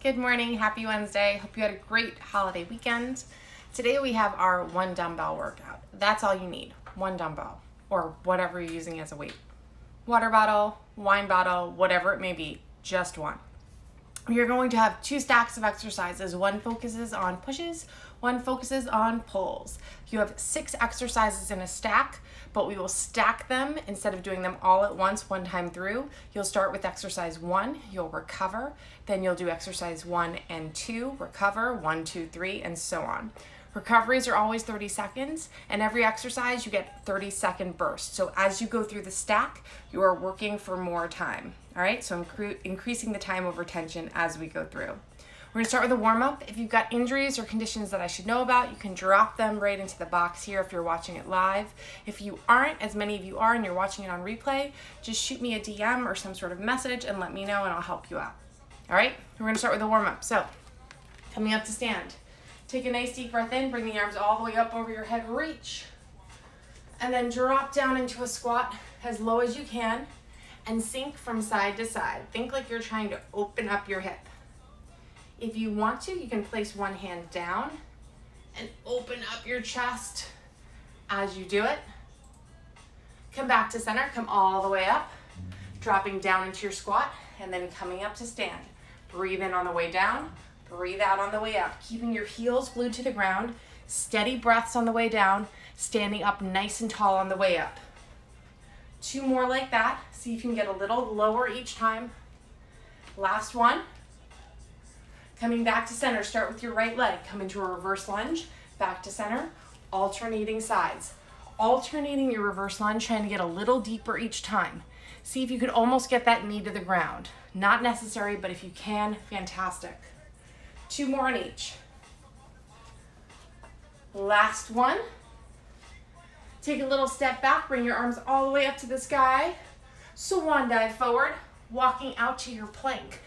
Good morning, happy Wednesday. Hope you had a great holiday weekend. Today we have our one dumbbell workout. That's all you need, one dumbbell or whatever you're using as a weight. Water bottle, wine bottle, whatever it may be, just one. You're going to have 2 stacks of exercises. One focuses on pushes, one focuses on pulls. You have 6 exercises in a stack, but we will stack them instead of doing them all at once one time through. You'll start with exercise 1, you'll recover, then you'll do exercise 1 and 2, recover, 1, 2, 3, and so on. Recoveries are always 30 seconds, and every exercise you get 30-second bursts. So as you go through the stack, you are working for more time. All right, so increasing the time over tension as we go through. We're gonna start with a warm-up. If you've got injuries or conditions that I should know about, you can drop them right into the box here if you're watching it live. If you aren't, as many of you are and you're watching it on replay, just shoot me a DM or some sort of message and let me know and I'll help you out. All right, we're gonna start with a warm-up. So, coming up to stand. Take a nice deep breath in, bring the arms all the way up over your head, reach. And then drop down into a squat as low as you can and sink from side to side. Think like you're trying to open up your hip. If you want to, you can place one hand down and open up your chest as you do it. Come back to center, come all the way up, dropping down into your squat, and then coming up to stand. Breathe in on the way down, breathe out on the way up, keeping your heels glued to the ground, steady breaths on the way down, standing up nice and tall on the way up. 2 more like that. See if you can get a little lower each time. Last one. Coming back to center, start with your right leg. Come into a reverse lunge, back to center, alternating sides. Alternating your reverse lunge, trying to get a little deeper each time. See if you could almost get that knee to the ground. Not necessary, but if you can, fantastic. 2 more on each. Last one. Take a little step back, bring your arms all the way up to the sky. Swan dive forward, walking out to your plank.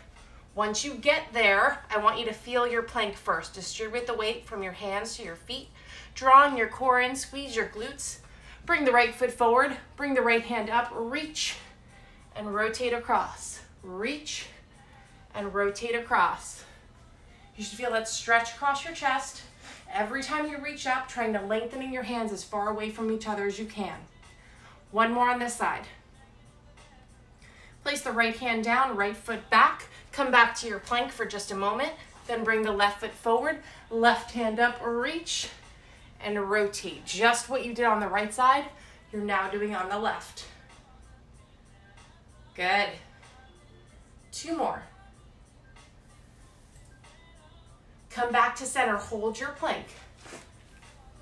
Once you get there, I want you to feel your plank first. Distribute the weight from your hands to your feet. Drawing your core in, squeeze your glutes. Bring the right foot forward, bring the right hand up, reach and rotate across. Reach and rotate across. You should feel that stretch across your chest. Every time you reach up, trying to lengthening your hands as far away from each other as you can. 1 more on this side. Place the right hand down, right foot back. Come back to your plank for just a moment. Then bring the left foot forward, left hand up, reach, and rotate. Just what you did on the right side, you're now doing on the left. Good. 2 more. Come back to center, hold your plank.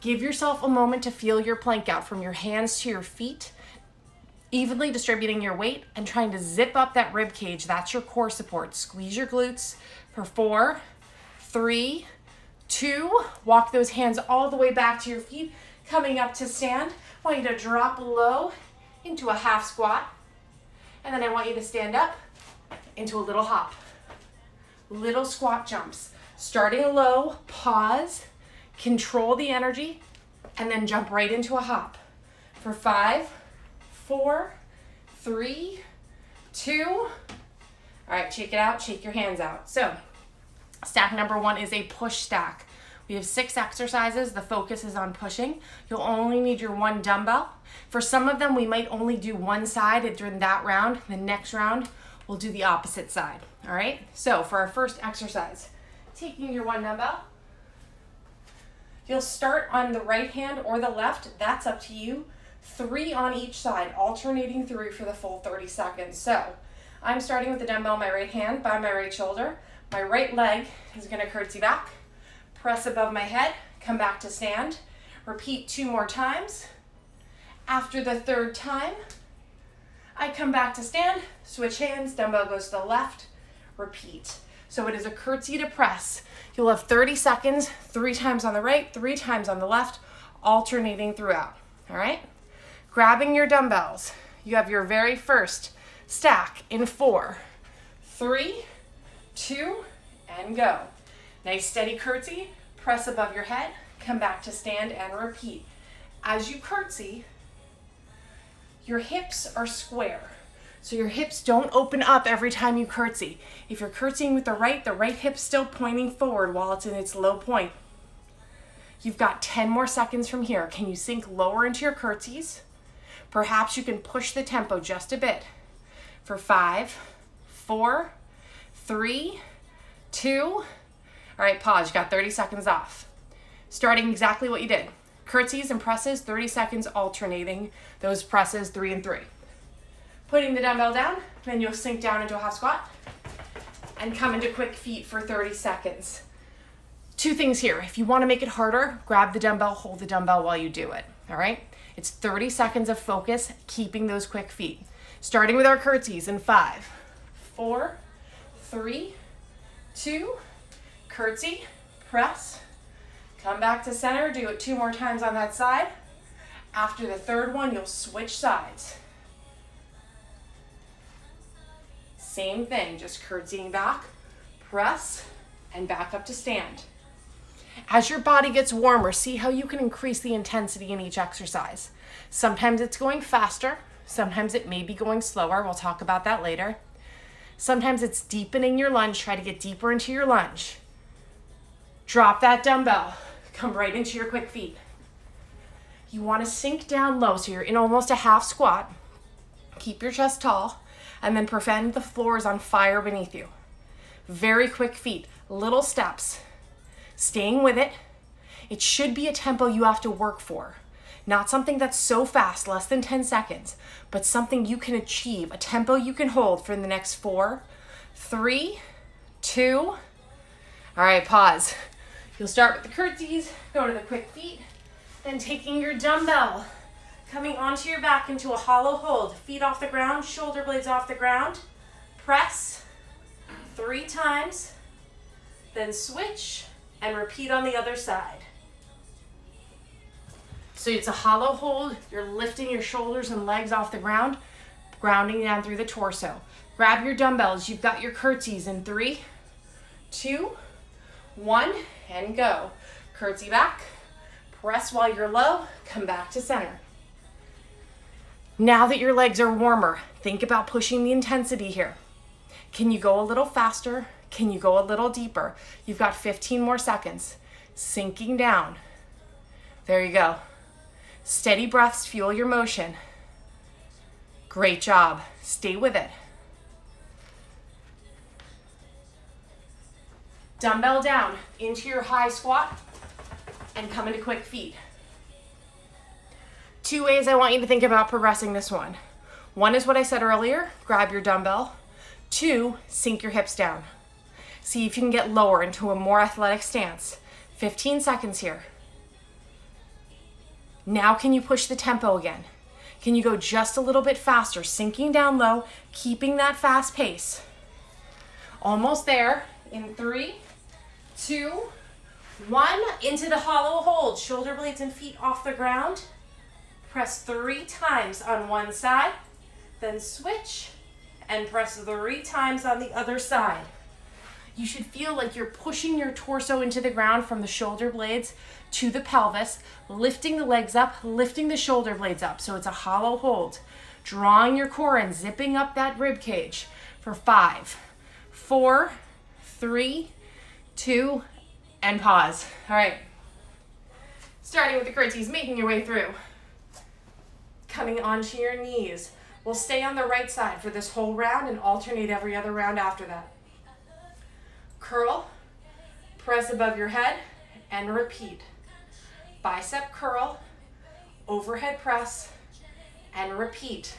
Give yourself a moment to feel your plank out from your hands to your feet, evenly distributing your weight and trying to zip up that rib cage. That's your core support. Squeeze your glutes for 4, 3, 2. Walk those hands all the way back to your feet. Coming up to stand, I want you to drop low into a half squat. And then I want you to stand up into a little hop. Little squat jumps. Starting low, pause, control the energy, and then jump right into a hop. For 5, 4, 3, 2. All right, shake it out, shake your hands out. So, stack number 1 is a push stack. We have 6 exercises. The focus is on pushing. You'll only need your 1 dumbbell. For some of them, we might only do one side during that round. The next round, we'll do the opposite side. All right? So, for our first exercise, taking your 1 dumbbell, you'll start on the right hand or the left. That's up to you. 3 on each side, alternating through for the full 30 seconds. So I'm starting with the dumbbell in my right hand by my right shoulder. My right leg is going to curtsy back, press above my head, come back to stand. Repeat 2 more times. After the 3rd time, I come back to stand, switch hands, dumbbell goes to the left, repeat. So it is a curtsy to press. You'll have 30 seconds, 3 times on the right, 3 times on the left, alternating throughout. All right? Grabbing your dumbbells. You have your very first stack in 4, 3, 2, and go. Nice steady curtsy, press above your head, come back to stand and repeat. As you curtsy, your hips are square. So your hips don't open up every time you curtsy. If you're curtsying with the right hip's still pointing forward while it's in its low point. You've got 10 more seconds from here. Can you sink lower into your curtsies? Perhaps you can push the tempo just a bit. For 5, 4, 3, 2. All right, pause. You got 30 seconds off. Starting exactly what you did. Curtsies and presses, 30 seconds alternating those presses 3 and 3. Putting the dumbbell down, then you'll sink down into a half squat and come into quick feet for 30 seconds. 2 things here. If you want to make it harder, grab the dumbbell, hold the dumbbell while you do it, all right? It's 30 seconds of focus, keeping those quick feet. Starting with our curtsies in 5, 4, 3, 2, curtsy, press, come back to center, do it 2 more times on that side. After the 3rd one, you'll switch sides. Same thing, just curtsying back, press, and back up to stand. As your body gets warmer, see how you can increase the intensity in each exercise. Sometimes it's going faster, sometimes it may be going slower. We'll talk about that later. Sometimes it's deepening your lunge, try to get deeper into your lunge. Drop that dumbbell, come right into your quick feet. You want to sink down low, so you're in almost a half squat. Keep your chest tall, and then pretend the floor is on fire beneath you. Very quick feet, little steps. Staying with it. It should be a tempo you have to work for. Not something that's so fast, less than 10 seconds, but something you can achieve, a tempo you can hold for the next 4, 3, 2. All right, pause. You'll start with the curtsies, go to the quick feet, then taking your dumbbell, coming onto your back into a hollow hold, feet off the ground, shoulder blades off the ground, press 3 times, then switch and repeat on the other side. So it's a hollow hold, you're lifting your shoulders and legs off the ground, grounding down through the torso. Grab your dumbbells, you've got your curtsies in 3, 2, 1, and go. Curtsy back, press while you're low, come back to center. Now that your legs are warmer, think about pushing the intensity here. Can you go a little faster? Can you go a little deeper? You've got 15 more seconds. Sinking down. There you go. Steady breaths fuel your motion. Great job. Stay with it. Dumbbell down into your high squat and come into quick feet. 2 ways I want you to think about progressing this one. 1 is what I said earlier, grab your dumbbell. 2, sink your hips down. See if you can get lower into a more athletic stance. 15 seconds here. Now can you push the tempo again? Can you go just a little bit faster, sinking down low, keeping that fast pace? Almost there. In 3, 2, 1. Into the hollow hold. Shoulder blades and feet off the ground. Press 3 times on one side, then switch and press 3 times on the other side. You should feel like you're pushing your torso into the ground from the shoulder blades to the pelvis, lifting the legs up, lifting the shoulder blades up. So it's a hollow hold. Drawing your core in, zipping up that rib cage for 5, 4, 3, 2, and pause. All right. Starting with the curtsies, making your way through. Coming onto your knees. We'll stay on the right side for this whole round and alternate every other round after that. Curl, press above your head, and repeat. Bicep curl, overhead press, and repeat.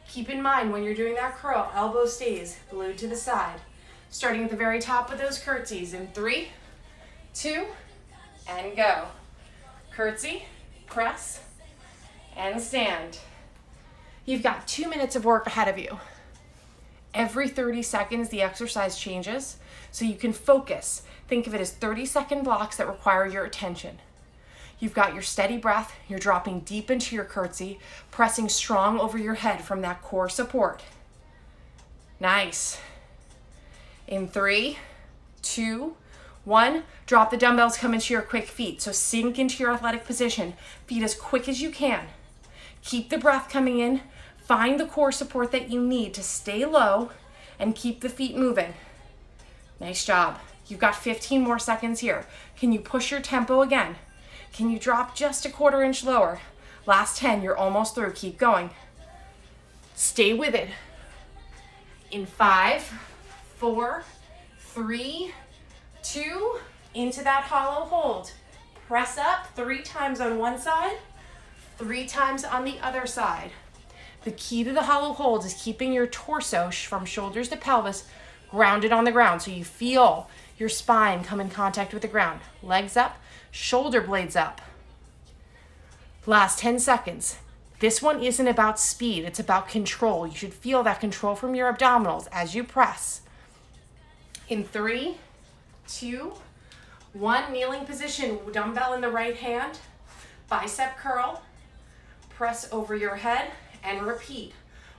Keep in mind when you're doing that curl, elbow stays glued to the side. Starting at the very top of those curtsies in 3, 2, and go. Curtsy, press, and stand. You've got 2 minutes of work ahead of you. Every 30 seconds, the exercise changes, so you can focus. Think of it as 30-second blocks that require your attention. You've got your steady breath, you're dropping deep into your curtsy, pressing strong over your head from that core support. Nice. In 3, 2, 1, drop the dumbbells, come into your quick feet. So sink into your athletic position, feet as quick as you can. Keep the breath coming in, Find the core support that you need to stay low and keep the feet moving. Nice job. You've got 15 more seconds here. Can you push your tempo again? Can you drop just a 1/4 inch lower? Last 10, you're almost through. Keep going. Stay with it. In 5, 4, 3, 2, into that hollow hold. Press up 3 times on one side, 3 times on the other side. The key to the hollow hold is keeping your torso from shoulders to pelvis grounded on the ground so you feel your spine come in contact with the ground. Legs up, shoulder blades up. Last 10 seconds. This one isn't about speed, it's about control. You should feel that control from your abdominals as you press. In 3, 2, 1, kneeling position, dumbbell in the right hand, bicep curl, press over your head, and repeat.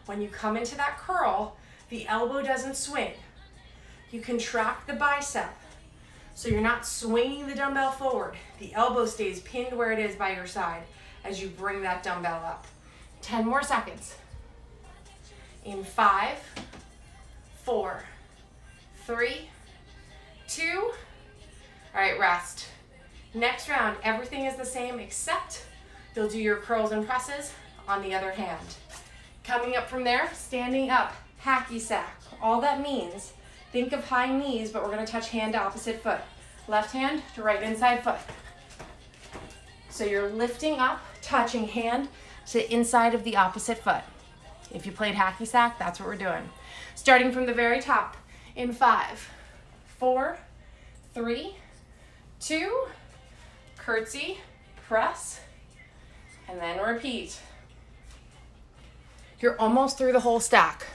When you come into that curl, the elbow doesn't swing. You contract the bicep, so you're not swinging the dumbbell forward. The elbow stays pinned where it is by your side as you bring that dumbbell up. 10 more seconds. In 5, 4, 3, 2, all right, rest. Next round, everything is the same except you'll do your curls and presses on the other hand. Coming up from there, standing up, hacky sack. All that means, think of high knees, but we're gonna touch hand to opposite foot. Left hand to right inside foot. So you're lifting up, touching hand to inside of the opposite foot. If you played hacky sack, that's what we're doing. Starting from the very top. In 5, 4, 3, 2, curtsy, press, and then repeat. You're almost through the whole stack.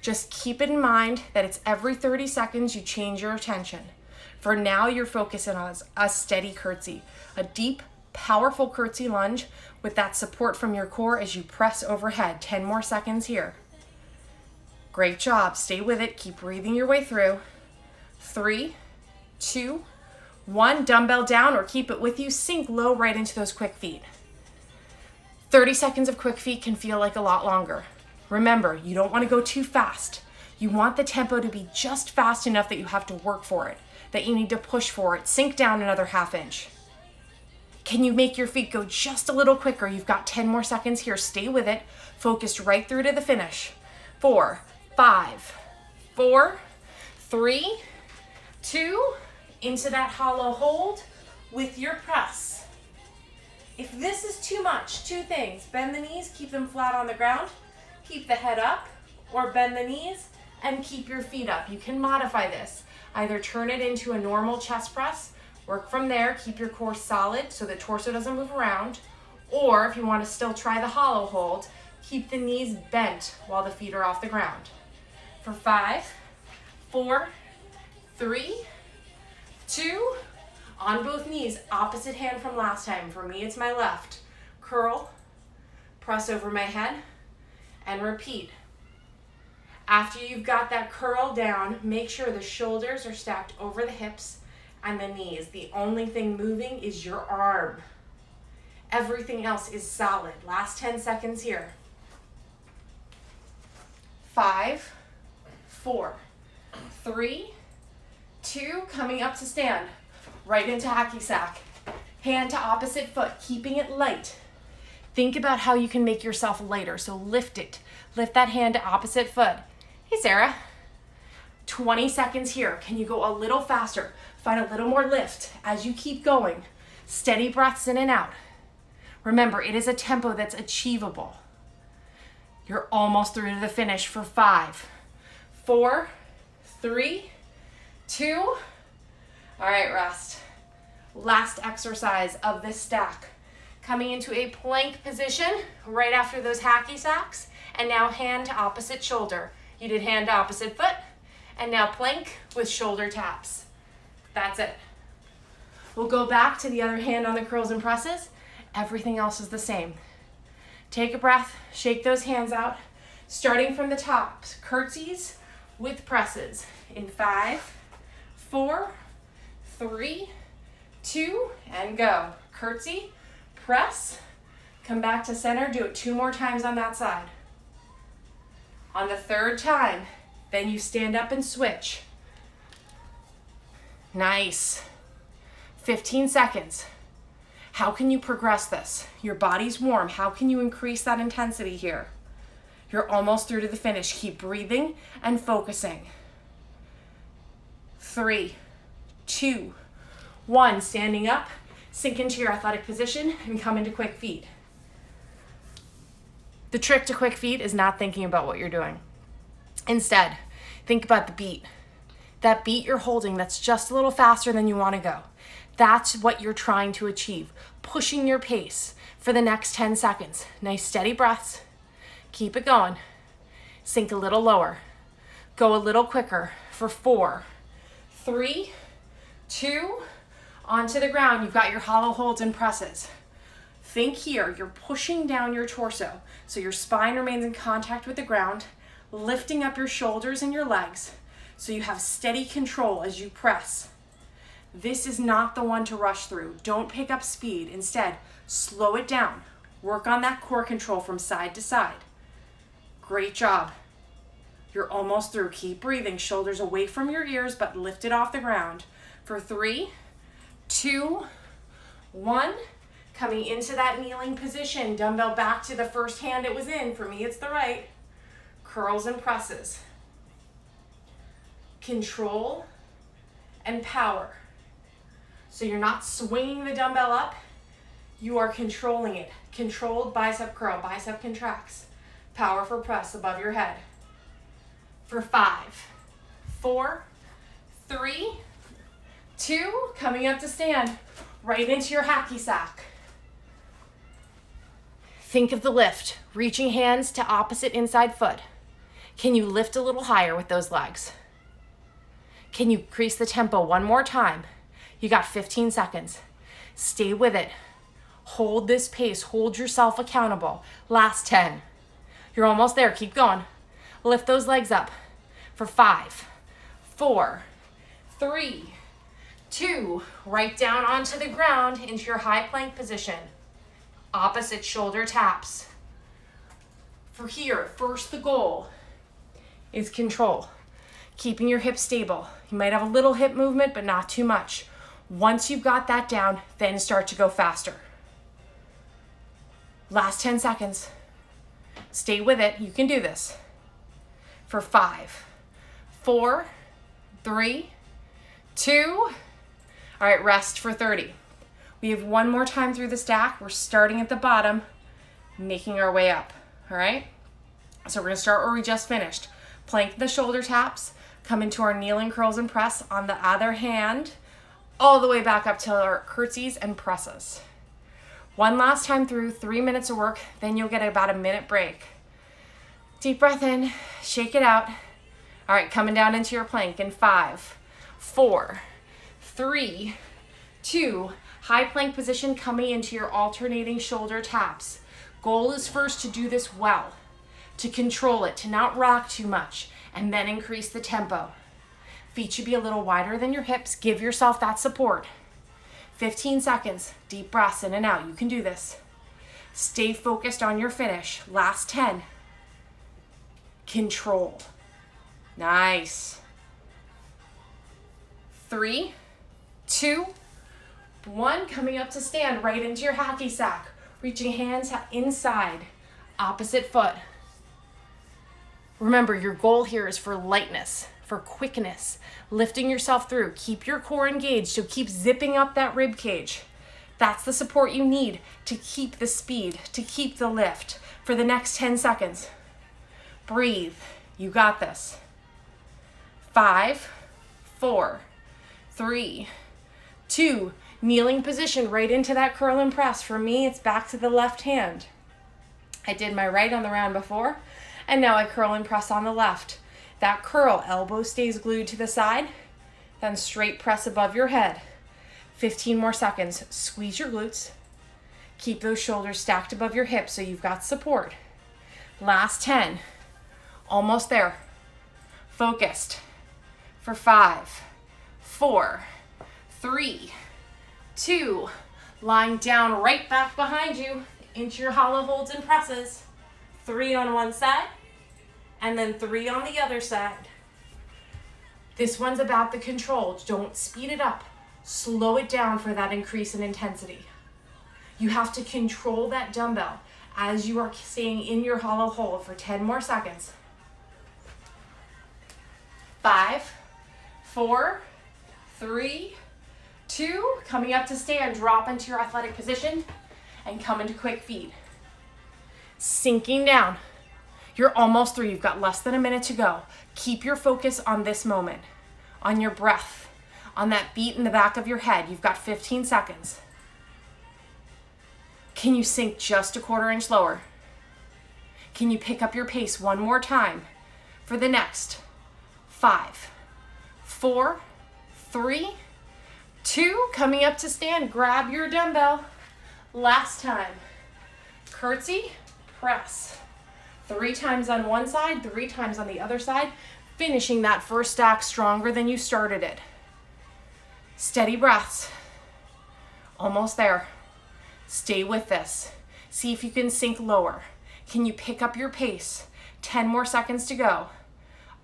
Just keep it in mind that it's every 30 seconds you change your attention. For now, you're focusing on a steady curtsy, a deep, powerful curtsy lunge with that support from your core as you press overhead. 10 more seconds here. Great job. Stay with it. Keep breathing your way through. 3, 2, 1. Dumbbell down or keep it with you. Sink low right into those quick feet. 30 seconds of quick feet can feel like a lot longer. Remember, you don't want to go too fast. You want the tempo to be just fast enough that you have to work for it, that you need to push for it. Sink down another 1/2 inch. Can you make your feet go just a little quicker? You've got 10 more seconds here. Stay with it. Focused right through to the finish. 4, 5, 4, 3, 2, into that hollow hold with your press. If this is too much, 2 things. Bend the knees, keep them flat on the ground. Keep the head up, or bend the knees and keep your feet up. You can modify this. Either turn it into a normal chest press, work from there, keep your core solid so the torso doesn't move around, or if you want to still try the hollow hold, keep the knees bent while the feet are off the ground. For 5, 4, 3, 2, on both knees, opposite hand from last time. For me, it's my left. Curl, press over my head, and repeat. After you've got that curl down, make sure the shoulders are stacked over the hips and the knees. The only thing moving is your arm. Everything else is solid. Last 10 seconds here. 5, 4, 3, 2, coming up to stand. Right into hacky sack. Hand to opposite foot, keeping it light. Think about how you can make yourself lighter. So lift it. Lift that hand to opposite foot. Hey, Sarah. 20 seconds here. Can you go a little faster? Find a little more lift as you keep going. Steady breaths in and out. Remember, it is a tempo that's achievable. You're almost through to the finish for 5, 4, 3, 2. All right, rest. Last exercise of this stack. Coming into a plank position right after those hacky sacks, and now hand to opposite shoulder. You did hand to opposite foot, and now plank with shoulder taps. That's it. We'll go back to the other hand on the curls and presses. Everything else is the same. Take a breath, shake those hands out, starting from the top. Curtsies with presses in 5, 4, 3, 2, and go. Curtsy, press, come back to center, do it 2 more times on that side. On the third time, then you stand up and switch. Nice. 15 seconds. How can you progress this? Your body's warm. How can you increase that intensity here? You're almost through to the finish. Keep breathing and focusing. 3, 2, 1. Standing up, sink into your athletic position and come into quick feet. The trick to quick feet is not thinking about what you're doing. Instead, think about the beat. That beat you're holding that's just a little faster than you want to go. That's what you're trying to achieve. Pushing your pace for the next 10 seconds. Nice steady breaths. Keep it going. Sink a little lower. Go a little quicker for 4, 3, 2, onto the ground. You've got your hollow holds and presses. Think here, you're pushing down your torso so your spine remains in contact with the ground, lifting up your shoulders and your legs so you have steady control as you press. This is not the one to rush through. Don't pick up speed. Instead, slow it down. Work on that core control from side to side. Great job. You're almost through. Keep breathing. Shoulders away from your ears, but lifted off the ground. For 3, 2, 1. Coming into that kneeling position. Dumbbell back to the first hand it was in. For me, it's the right. Curls and presses. Control and power. So you're not swinging the dumbbell up. You are controlling it. Controlled bicep curl. Bicep contracts. Power for press above your head. For 5, 4, 3, 2, coming up to stand. Right into your hacky sack. Think of the lift. Reaching hands to opposite inside foot. Can you lift a little higher with those legs? Can you increase the tempo one more time? You got 15 seconds. Stay with it. Hold this pace. Hold yourself accountable. Last 10. You're almost there. Keep going. Lift those legs up for 5, 4, 3, 2. Right down onto the ground into your high plank position. Opposite shoulder taps. For here, first the goal is control. Keeping your hips stable. You might have a little hip movement, but not too much. Once you've got that down, then start to go faster. Last 10 seconds. Stay with it. You can do this. For 5, 4, 3, 2. All right, rest for 30. We have one more time through the stack. We're starting at the bottom, making our way up. All right? So we're going to start where we just finished. Plank the shoulder taps. Come into our kneeling curls and press on the other hand, all the way back up to our curtsies and presses. One last time through, 3 minutes of work, then you'll get about a minute break. Deep breath in, shake it out. All right, coming down into your plank in 5, 4, 3, 2, high plank position coming into your alternating shoulder taps. Goal is first to do this well, to control it, to not rock too much, and then increase the tempo. Feet should be a little wider than your hips. Give yourself that support. 15 seconds, deep breaths in and out. You can do this. Stay focused on your finish. Last 10. Control. Nice. 3, 2, 1. Coming up to stand right into your hacky sack. Reaching hands inside, opposite foot. Remember, your goal here is for lightness, for quickness, lifting yourself through. Keep your core engaged, so keep zipping up that rib cage. That's the support you need to keep the speed, to keep the lift for the next 10 seconds. Breathe. You got this. 5, 4, 3, 2. Kneeling position right into that curl and press. For me, it's back to the left hand. I did my right on the round before, and now I curl and press on the left. That curl, elbow stays glued to the side, then straight press above your head. 15 more seconds. Squeeze your glutes. Keep those shoulders stacked above your hips so you've got support. Last 10. Almost there. Focused. For 5, 4, 3, 2. Lying down right back behind you into your hollow holds and presses. 3 on one side, and then 3 on the other side. This one's about the control. Don't speed it up. Slow it down for that increase in intensity. You have to control that dumbbell as you are staying in your hollow hold for 10 more seconds. 5, 4, 3, 2, coming up to stand, drop into your athletic position and come into quick feet. Sinking down. You're almost through. You've got less than a minute to go. Keep your focus on this moment, on your breath, on that beat in the back of your head. You've got 15 seconds. Can you sink just a 1/4 inch lower? Can you pick up your pace one more time for the next 5, 4, 3, 2, coming up to stand, grab your dumbbell. Last time. Curtsy, press. 3 times on one side, 3 times on the other side, finishing that first stack stronger than you started it. Steady breaths. Almost there. Stay with this. See if you can sink lower. Can you pick up your pace? 10 more seconds to go.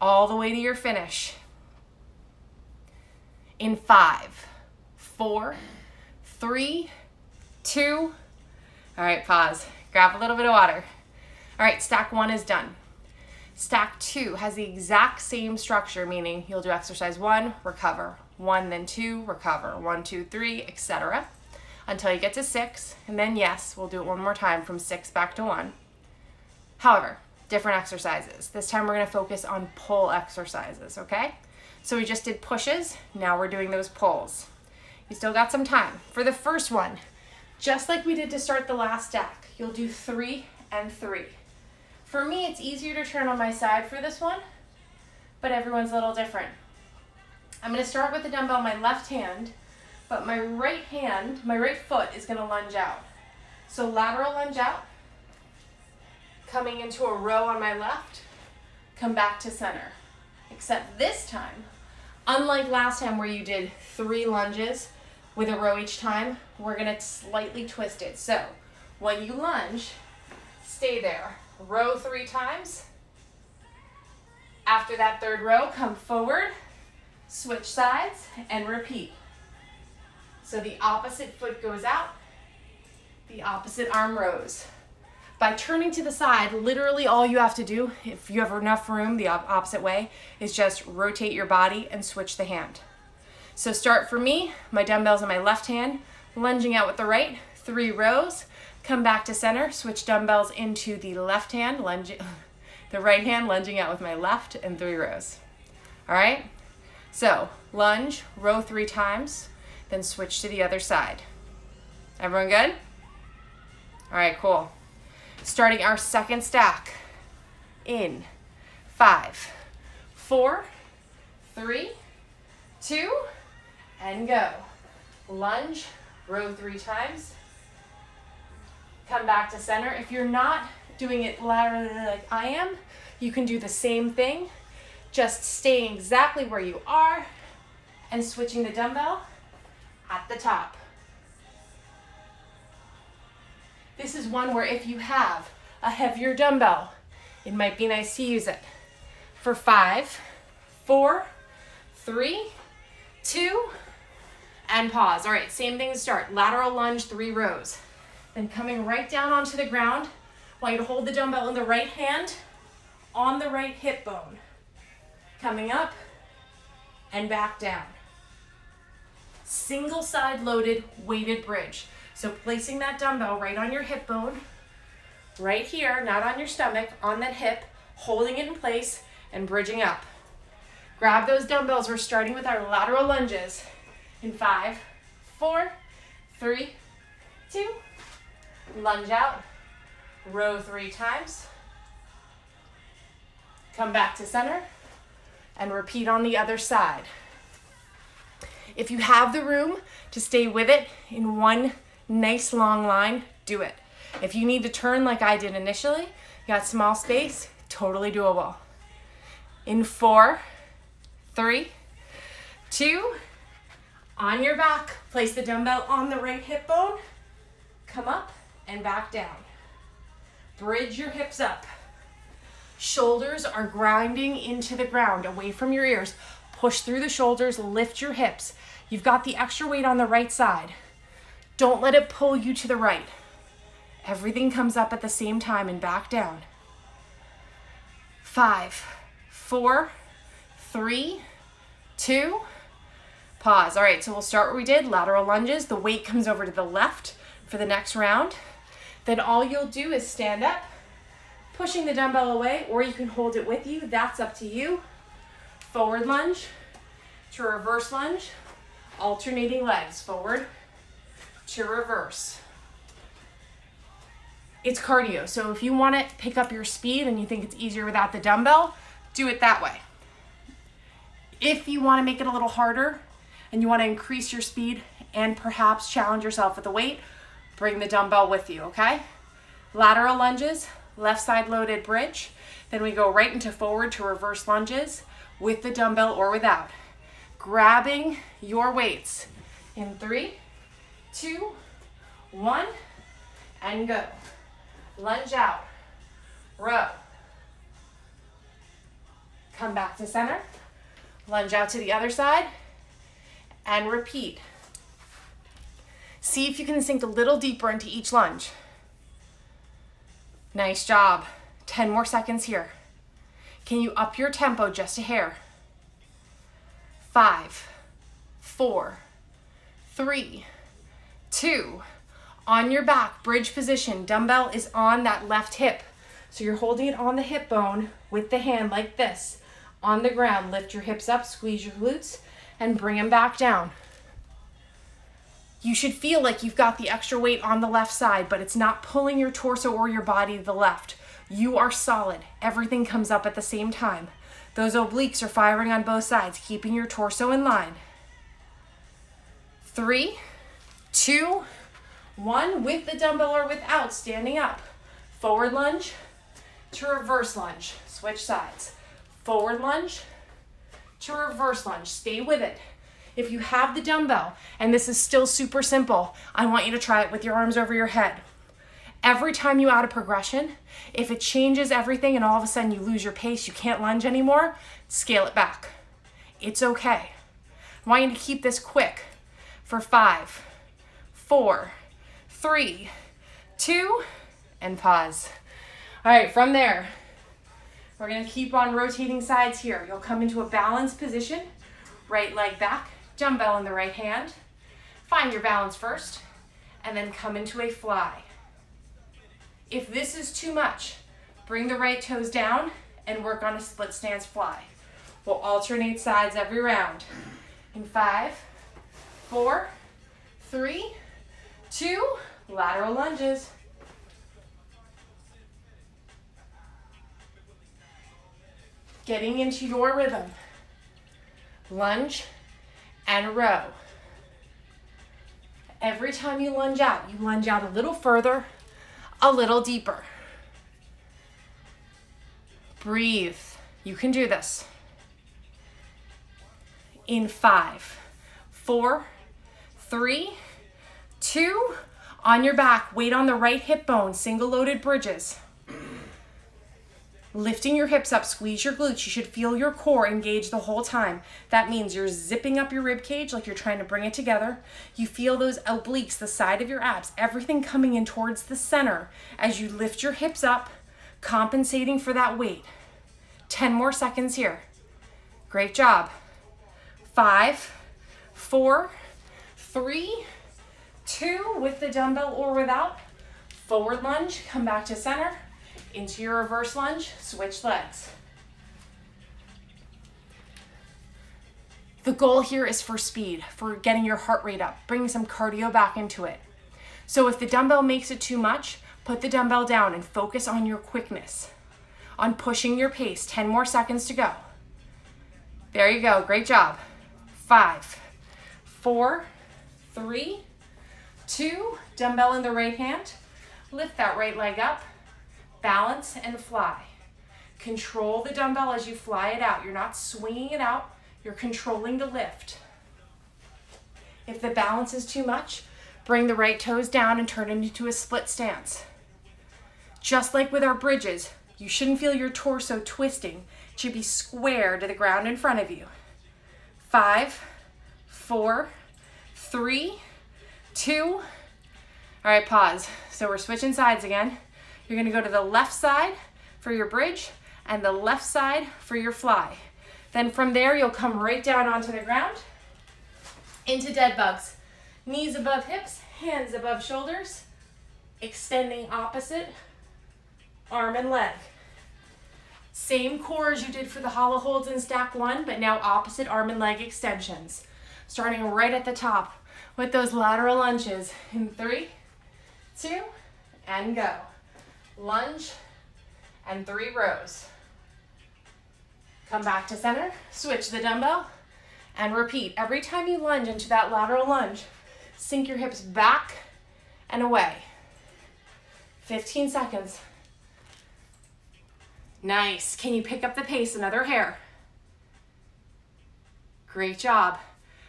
All the way to your finish. In 5, 4, 3, 2. All right, pause. Grab a little bit of water. All right, stack 1 is done. Stack 2 has the exact same structure, meaning you'll do exercise 1, recover, 1, then 2, recover, 1, 2, 3, etc. until you get to 6, and then yes, we'll do it one more time from 6 back to 1. However, different exercises. This time we're gonna focus on pull exercises, okay? So we just did pushes, now we're doing those pulls. You still got some time. For the first one, just like we did to start the last stack, you'll do 3 and 3. For me, it's easier to turn on my side for this one, but everyone's a little different. I'm gonna start with the dumbbell in my left hand, but my right foot is gonna lunge out. So lateral lunge out, coming into a row on my left, come back to center. Except this time, unlike last time where you did 3 lunges with a row each time, we're gonna slightly twist it. So when you lunge, stay there. Row 3 times. After that 3rd row, come forward, switch sides, and repeat. So the opposite foot goes out, the opposite arm rows. By turning to the side, literally all you have to do, if you have enough room the opposite way, is just rotate your body and switch the hand. So start for me, my dumbbells in my left hand, lunging out with the right, 3 rows, come back to center, switch dumbbells into the left hand, the right hand lunging out with my left, and 3 rows. All right? So lunge, row 3 times, then switch to the other side. Everyone good? All right, cool. Starting our second stack in 5, 4, 3, 2, and go. Lunge, row 3 times. Come back to center. If you're not doing it laterally like I am, you can do the same thing, just staying exactly where you are and switching the dumbbell at the top. This is one where if you have a heavier dumbbell, it might be nice to use it. For 5, 4, 3, 2, and pause. All right, same thing to start. Lateral lunge, 3 rows. Then coming right down onto the ground, I want you to hold the dumbbell in the right hand on the right hip bone. Coming up and back down. Single side loaded weighted bridge. So placing that dumbbell right on your hip bone, right here, not on your stomach, on that hip, holding it in place and bridging up. Grab those dumbbells. We're starting with our lateral lunges in 5, 4, 3, 2, lunge out, row 3 times, come back to center, and repeat on the other side. If you have the room to stay with it in one nice long line, do it. If you need to turn like I did initially, you got small space, totally doable. In 4, 3, 2, on your back, place the dumbbell on the right hip bone, come up and back down. Bridge your hips up. Shoulders are grinding into the ground, away from your ears. Push through the shoulders, lift your hips. You've got the extra weight on the right side. Don't let it pull you to the right. Everything comes up at the same time and back down. 5, 4, 3, 2, pause. All right, so we'll start where we did, lateral lunges. The weight comes over to the left for the next round. Then all you'll do is stand up, pushing the dumbbell away, or you can hold it with you. That's up to you. Forward lunge to reverse lunge, alternating legs, forward to reverse. It's cardio, so if you want to pick up your speed and you think it's easier without the dumbbell, do it that way. If you want to make it a little harder and you want to increase your speed and perhaps challenge yourself with the weight, bring the dumbbell with you, okay? Lateral lunges, left side loaded bridge. Then we go right into forward to reverse lunges with the dumbbell or without. Grabbing your weights in 3, 2, 1, and go. Lunge out, row. Come back to center, lunge out to the other side, and repeat. See if you can sink a little deeper into each lunge. Nice job. 10 more seconds here. Can you up your tempo just a hair? 5, 4, 3, 2, on your back, bridge position. Dumbbell is on that left hip. So you're holding it on the hip bone with the hand like this. On the ground, lift your hips up, squeeze your glutes, and bring them back down. You should feel like you've got the extra weight on the left side, but it's not pulling your torso or your body to the left. You are solid. Everything comes up at the same time. Those obliques are firing on both sides, keeping your torso in line. 3, 2, 1, with the dumbbell or without, standing up. Forward lunge to reverse lunge. Switch sides. Forward lunge to reverse lunge. Stay with it. If you have the dumbbell, and this is still super simple, I want you to try it with your arms over your head. Every time you add a progression, if it changes everything and all of a sudden you lose your pace, you can't lunge anymore, scale it back. It's okay. I want you to keep this quick for 5, 4, 3, 2, and pause. All right, from there, we're gonna keep on rotating sides here. You'll come into a balanced position, right leg back, dumbbell in the right hand. Find your balance first, and then come into a fly. If this is too much, bring the right toes down and work on a split stance fly. We'll alternate sides every round. In 5, 4, 3, 2, lateral lunges. Getting into your rhythm. Lunge and row. Every time you lunge out a little further, a little deeper. Breathe. You can do this. In 5, 4, 3, 2, on your back, weight on the right hip bone, single loaded bridges. Lifting your hips up, squeeze your glutes. You should feel your core engage the whole time. That means you're zipping up your rib cage like you're trying to bring it together. You feel those obliques, the side of your abs, everything coming in towards the center as you lift your hips up, compensating for that weight. 10 more seconds here. Great job. 5, 4, 3, 2, with the dumbbell or without. Forward lunge, come back to center. Into your reverse lunge, switch legs. The goal here is for speed, for getting your heart rate up, bringing some cardio back into it. So if the dumbbell makes it too much, put the dumbbell down and focus on your quickness, on pushing your pace. 10 more seconds to go. There you go, great job. 5, 4, 3, 2, dumbbell in the right hand. Lift that right leg up. Balance and fly. Control the dumbbell as you fly it out. You're not swinging it out, you're controlling the lift. If the balance is too much, bring the right toes down and turn it into a split stance. Just like with our bridges, You shouldn't feel your torso twisting. It should be square to the ground in front of you. 5, 4, 3, 2. All right, pause. So we're switching sides again. You're gonna go to the left side for your bridge and the left side for your fly. Then from there, you'll come right down onto the ground into dead bugs. Knees above hips, hands above shoulders, extending opposite arm and leg. Same core as you did for the hollow holds in stack 1, but now opposite arm and leg extensions. Starting right at the top with those lateral lunges in 3, 2, and go. Lunge and 3 rows. Come back to center, switch the dumbbell, and repeat. Every time you lunge into that lateral lunge, sink your hips back and away. 15 seconds. Nice. Can you pick up the pace another hair? Great job.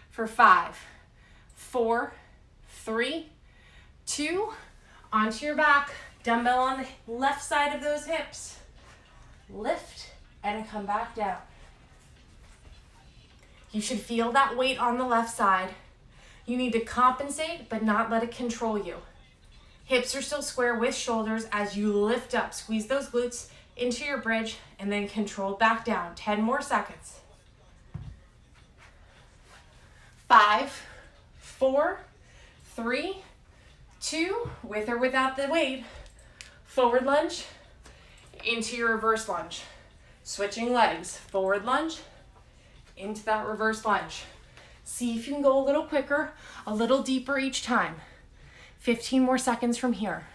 For 5, 4, 3, 2, onto your back. Dumbbell on the left side of those hips. Lift and come back down. You should feel that weight on the left side. You need to compensate, but not let it control you. Hips are still square with shoulders as you lift up. Squeeze those glutes into your bridge and then control back down. 10 more seconds. 5, 4, 3, 2, with or without the weight. Forward lunge into your reverse lunge. Switching legs. Forward lunge into that reverse lunge. See if you can go a little quicker, a little deeper each time. 15 more seconds from here.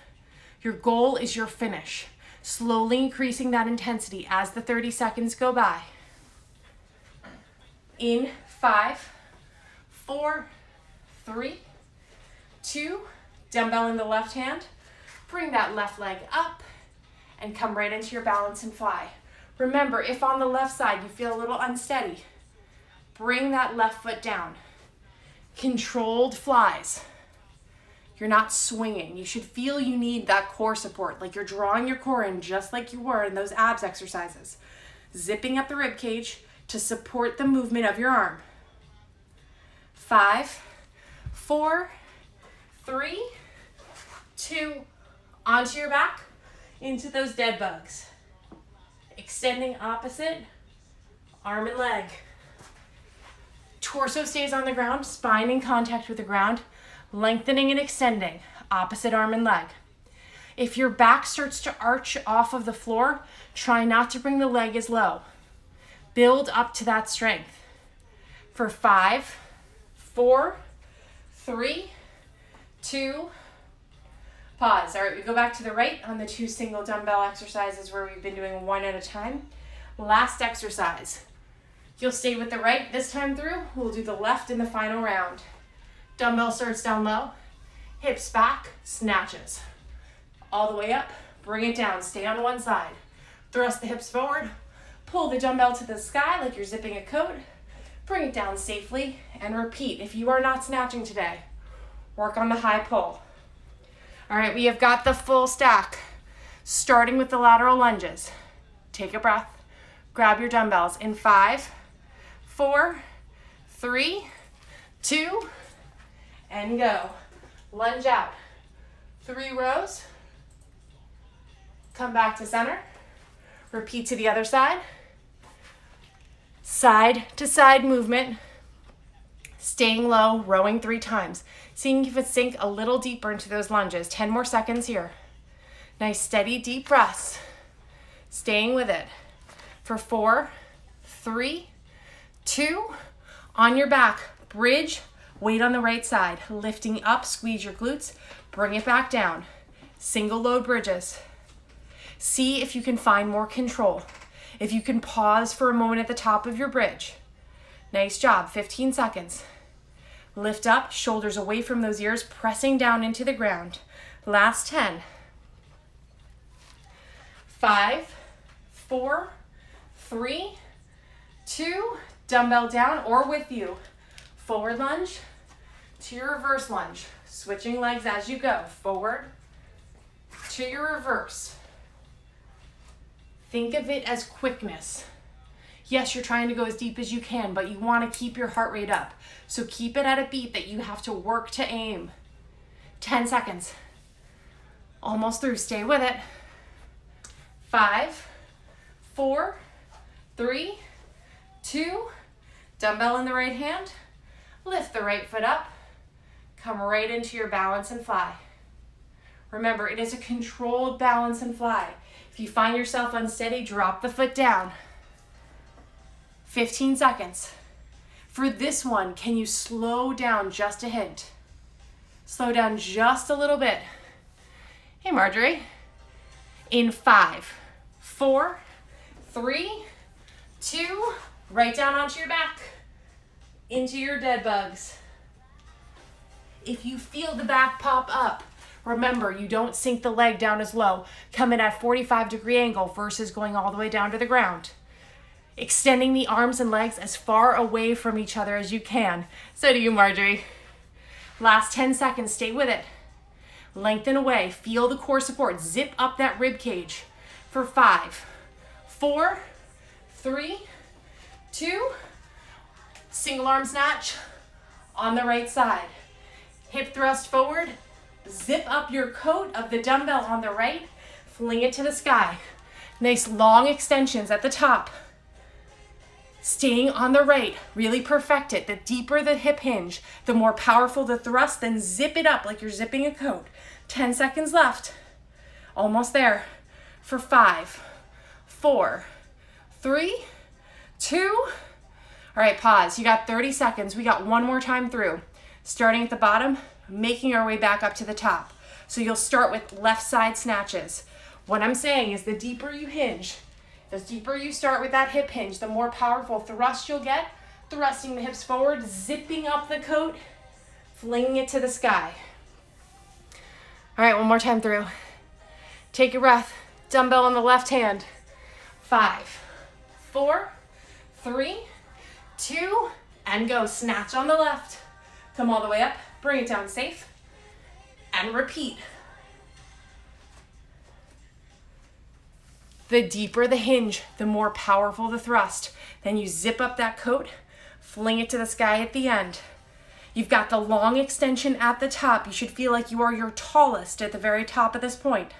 Your goal is your finish. Slowly increasing that intensity as the 30 seconds go by. In 5, 4, 3, 2, dumbbell in the left hand. Bring that left leg up and come right into your balance and fly. Remember, if on the left side you feel a little unsteady, bring that left foot down. Controlled flies. You're not swinging. You should feel you need that core support, like you're drawing your core in just like you were in those abs exercises. Zipping up the rib cage to support the movement of your arm. 5, 4, 3, 2, onto your back, into those dead bugs. Extending opposite arm and leg. Torso stays on the ground, spine in contact with the ground, lengthening and extending, opposite arm and leg. If your back starts to arch off of the floor, try not to bring the leg as low. Build up to that strength. For 5, 4, 3, 2, pause. All right, we go back to the right on the 2 single dumbbell exercises where we've been doing 1 at a time. Last exercise. You'll stay with the right this time through. We'll do the left in the final round. Dumbbell starts down low, hips back, snatches. All the way up, bring it down, stay on one side. Thrust the hips forward, pull the dumbbell to the sky like you're zipping a coat. Bring it down safely and repeat. If you are not snatching today, work on the high pull. All right, we have got the full stack, starting with the lateral lunges. Take a breath, grab your dumbbells in 5, 4, 3, 2, and go. Lunge out. 3 rows. Come back to center. Repeat to the other side. Side to side movement. Staying low, rowing 3 times. Seeing if it sink a little deeper into those lunges. 10 more seconds here. Nice steady deep breaths. Staying with it. For 4, 3, 2, on your back, bridge, weight on the right side, lifting up, squeeze your glutes, bring it back down. Single load bridges. See if you can find more control. If you can pause for a moment at the top of your bridge. Nice job, 15 seconds. Lift up, shoulders away from those ears, pressing down into the ground. Last 10. 5, 4, 3, 2, dumbbell down or with you. Forward lunge to your reverse lunge. Switching legs as you go. Forward to your reverse. Think of it as quickness. Yes, you're trying to go as deep as you can, but you want to keep your heart rate up. So keep it at a beat that you have to work to aim. 10 seconds. Almost through. Stay with it. 5, 4, 3, 2, dumbbell in the right hand. Lift the right foot up. Come right into your balance and fly. Remember, it is a controlled balance and fly. If you find yourself unsteady, drop the foot down. 15 seconds. For this one, can you slow down just a hint? Slow down just a little bit. Hey, Marjorie. In 5, 4, 3, 2, right down onto your back, into your dead bugs. If you feel the back pop up, remember, you don't sink the leg down as low. Come in at 45-degree angle versus going all the way down to the ground. Extending the arms and legs as far away from each other as you can. So do you, Marjorie. Last 10 seconds, stay with it. Lengthen away, feel the core support. Zip up that rib cage for 5, 4, 3, 2, single arm snatch on the right side. Hip thrust forward, zip up your coat of the dumbbell on the right, fling it to the sky. Nice long extensions at the top. Staying on the right, really perfect it. The deeper the hip hinge, the more powerful the thrust, then zip it up like you're zipping a coat. 10 seconds left. Almost there. For 5, 4, 3, 2. All right, pause. You got 30 seconds. We got one more time through. Starting at the bottom, making our way back up to the top. So you'll start with left side snatches. What I'm saying is the deeper you hinge, the deeper you start with that hip hinge, the more powerful thrust you'll get. Thrusting the hips forward, zipping up the coat, flinging it to the sky. All right, one more time through. Take your breath. Dumbbell on the left hand. 5, 4, 3, 2, and go. Snatch on the left. Come all the way up, bring it down safe, and repeat. The deeper the hinge, the more powerful the thrust. Then you zip up that coat, fling it to the sky at the end. You've got the long extension at the top. You should feel like you are your tallest at the very top of this point.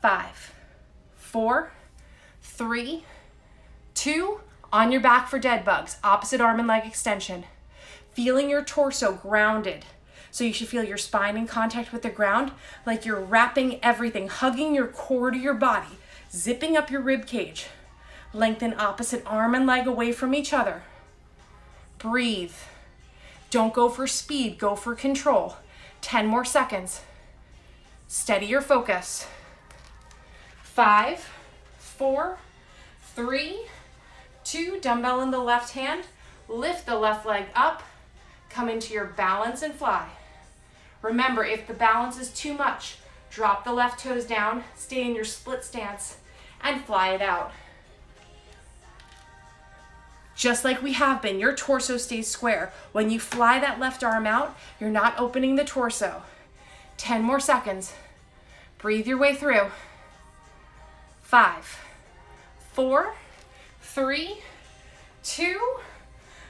5, 4, 3, 2, on your back for dead bugs. Opposite arm and leg extension. Feeling your torso grounded. So you should feel your spine in contact with the ground, like you're wrapping everything, hugging your core to your body, zipping up your rib cage. Lengthen opposite arm and leg away from each other. Breathe. Don't go for speed, go for control. 10 more seconds. Steady your focus. 5, 4, 3, 2, dumbbell in the left hand. Lift the left leg up. Come into your balance and fly. Remember, if the balance is too much, drop the left toes down, stay in your split stance, and fly it out. Just like we have been, your torso stays square. When you fly that left arm out, you're not opening the torso. 10 more seconds. Breathe your way through. 5, 4, 3, 2,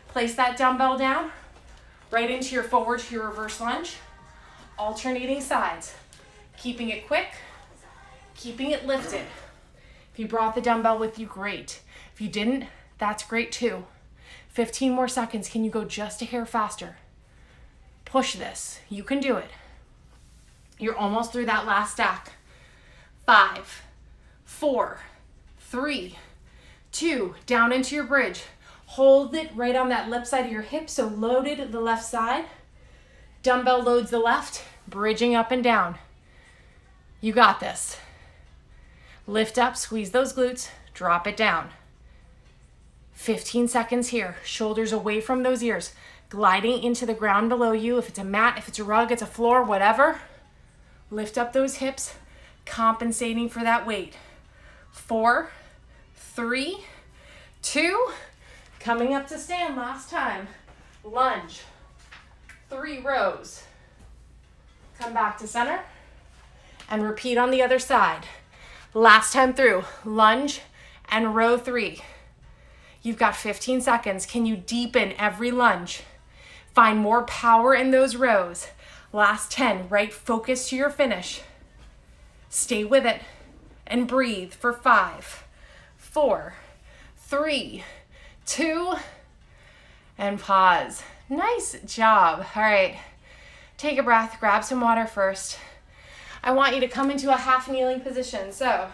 place that dumbbell down, right into your forward to your reverse lunge, alternating sides, keeping it quick, keeping it lifted. If you brought the dumbbell with you, great. If you didn't, that's great too. 15 more seconds. Can you go just a hair faster? Push this. You can do it. You're almost through that last stack. 5, 4, 3, 2, down into your bridge. Hold it right on that left side of your hip, so loaded the left side. Dumbbell loads the left, bridging up and down. You got this. Lift up, squeeze those glutes, drop it down. 15 seconds here. Shoulders away from those ears, gliding into the ground below you. If it's a mat, if it's a rug, it's a floor, whatever. Lift up those hips, compensating for that weight. 4, 3, 2, coming up to stand last time. Lunge. 3 rows. Come back to center and repeat on the other side. Last time through, lunge and row 3. You've got 15 seconds. Can you deepen every lunge? Find more power in those rows. Last 10, right focus to your finish. Stay with it and breathe for 5, 4, 3, 2, and pause. Nice job. All right, take a breath, grab some water first. I want you to come into a half kneeling position. So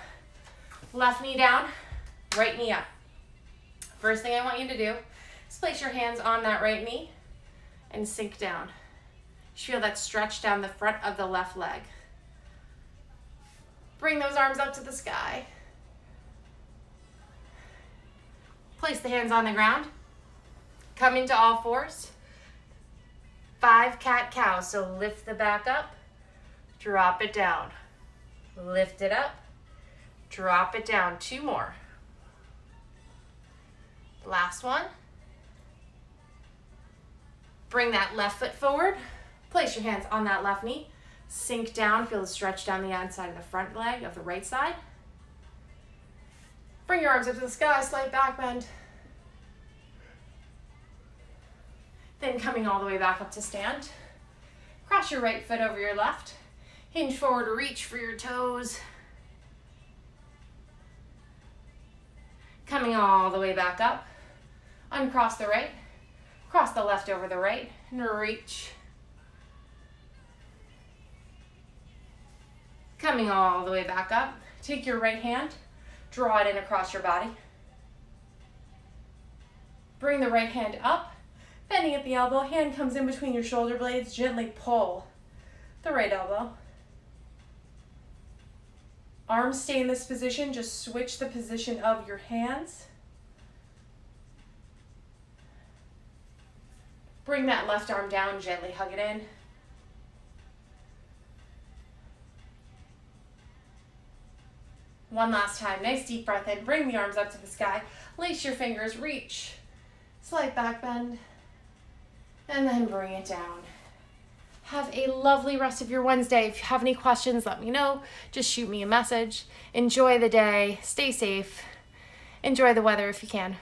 left knee down, right knee up. First thing I want you to do is place your hands on that right knee and sink down. You feel that stretch down the front of the left leg. Bring those arms up to the sky. Place the hands on the ground. Come into all fours. 5 cat-cow. So lift the back up, drop it down. Lift it up, drop it down. 2 more. Last one. Bring that left foot forward. Place your hands on that left knee. Sink down. Feel the stretch down the inside of the front leg of the right side. Bring your arms up to the sky. Slight back bend. Then coming all the way back up to stand. Cross your right foot over your left. Hinge forward, reach for your toes. Coming all the way back up. Uncross the right. Cross the left over the right and reach. Coming all the way back up. Take your right hand, draw it in across your body. Bring the right hand up, bending at the elbow. Hand comes in between your shoulder blades. Gently pull the right elbow. Arms stay in this position. Just switch the position of your hands. Bring that left arm down, gently hug it in. One last time, nice deep breath in. Bring the arms up to the sky. Lace your fingers, reach. Slight back bend. And then bring it down. Have a lovely rest of your Wednesday. If you have any questions, let me know. Just shoot me a message. Enjoy the day. Stay safe. Enjoy the weather if you can.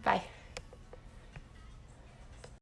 Bye.